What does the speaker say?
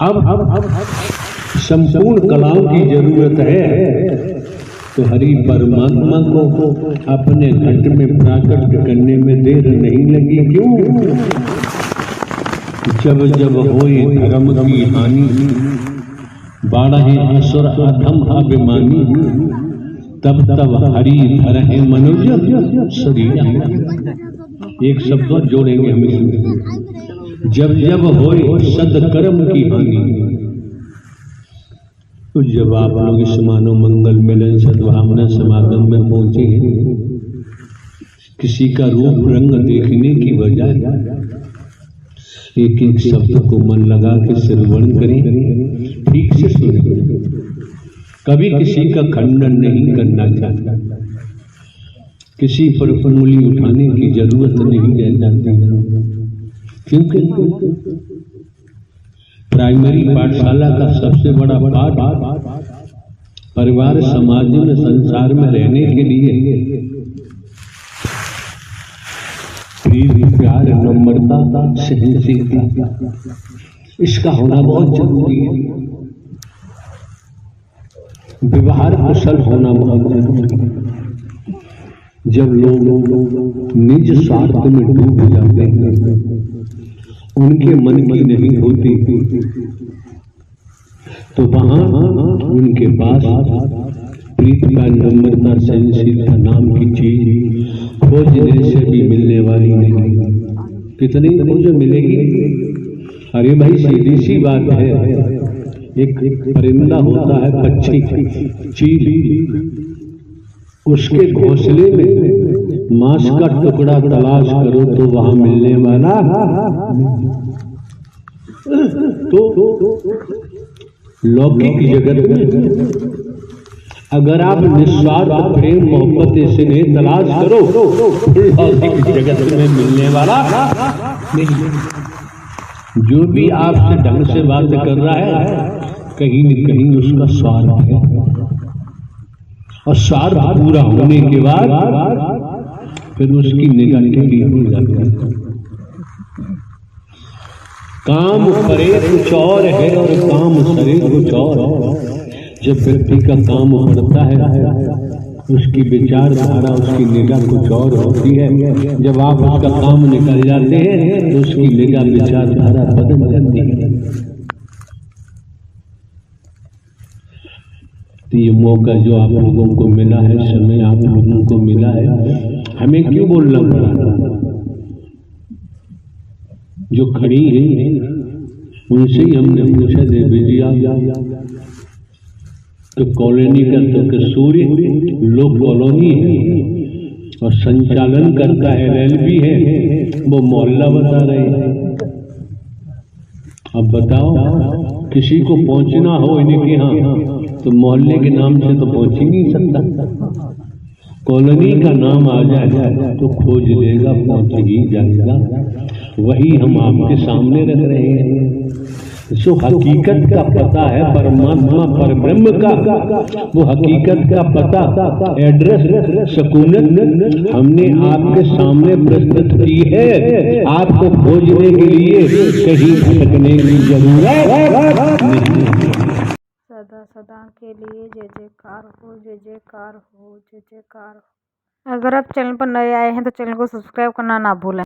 अब संपूर्ण कलाओं की जरूरत है, तो हरि परमात्मा को अपने घट में प्राकट करने में देर नहीं लगी। क्यों? जब जब होए धर्म की हानि, बाढ़े असुर अधम अभिमानी, तब तब हरि धरहि मनुज शरीर। एक शब्द जोड़ेंगे हम। जब जब होए सदकर्म की हानि, तो जब आप लोग इस मानव मंगल मिलन सद्भावना समागम में पहुंचे, किसी का रूप रंग देखने की बजाय एक एक शब्द को मन लगा के श्रवण करें, ठीक से सुने। कभी किसी का खंडन नहीं करना चाहता, किसी पर उंगली उठाने की जरूरत नहीं रह जाती, क्योंकि प्राइमरी पाठशाला का सबसे बड़ा पाठ परिवार समाज में संसार में रहने के लिए प्यार, नम्रता, सहनशीलता, इसका होना बहुत जरूरी है। व्यवहार कुशल होना बहुत जरूरी है। जब लोग निज स्वार्थ में डूब जाते हैं, उनके मन की नहीं होती, तो वहां उनके पास प्रीतिका, नम्रता, सहनशीलता नाम की चीज खोजने से भी मिलने वाली नहीं। कितनी खोज मिलेगी? अरे भाई, सीधी सी बात है। एक परिंदा होता है, पक्षी, चील, उसके घोंसले में मांस का टुकड़ा तलाश करो तो वहां मिलने वाला। तो लौकिक जगत में अगर आप निस्वार्थ प्रेम मोहब्बत स्नेह तलाश करो, लौकिक जगत में मिलने वाला नहीं। जो भी आपसे ढंग से बात कर रहा है, कहीं न कहीं उसका स्वार्थ है, और स्वार्थ पूरा होने के बाद फिर उसकी निगाह टेढ़ी हो जाती है। काम करे कुछ और है और काम सरे कुछ और। जब व्यक्ति का काम बढ़ता है, उसकी विचारधारा, उसकी निगाह कुछ और होती है। जब आप उसका काम निकल जाते हैं, तो उसकी निगाह विचारधारा बदल जाती है। तो ये मौका जो आप लोगों को मिला है, समय आप लोगों को मिला है, हमें क्यों बोलना पड़ा? जो खड़ी है उनसे ही हमने पूछा, देवी जी आप तो कॉलोनी का तो कसूरी लोग कॉलोनी है और संचालन करता है रेलवे है, वो मोहल्ला बता रहे हैं। अब बताओ, किसी को पहुंचना हो इनके यहाँ तो मोहल्ले के नाम से तो पहुंच ही नहीं सकता। कॉलोनी का नाम आ जाए तो खोज लेगा, पहुंच ही जाएगा। वही हम आपके सामने रख रहे हैं। जो हकीकत का पता है परमात्मा पर ब्रह्म का, वो हकीकत का पता, एड्रेस, सकूनत हमने आपके सामने प्रस्तुत की है। आपको खोजने के लिए कहीं भटकने की जरूरत नहीं। सदा सदा के लिए जय जयकार हो, जय जयकार हो, जय जयकार हो। अगर आप चैनल पर नए आए हैं तो चैनल को सब्सक्राइब करना ना भूलें।